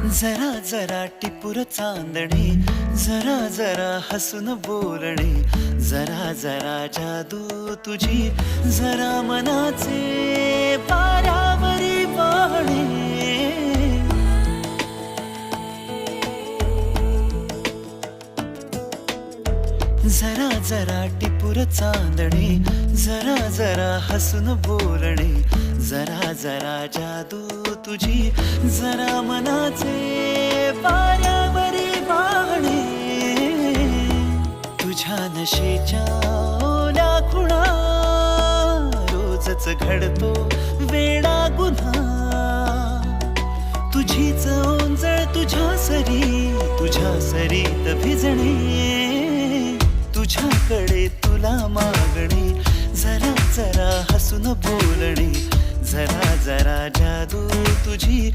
जरा जरा टिपूर चांदणे, जरा जरा हसून बोलणे, जरा जरा जादू तुझी, जरा मनाचे पारावरी वाहणे. जरा जरा टिपूर चांदणे, जरा जरा हसून बोलणे, जरा जरा जादू तुझी, जरा मनाचे पारावरी वाहणे. तुझ्या नशेच्या ओल्या खुणा, रोजच घडतो वेडा गुन्हा. तुझीच ओंजळ तुझ्या सरीत भिजणे. तुझ्याकडे तुला मागणे, जरा जरा हसून बोलणे, जरा जरा जादू तुझी,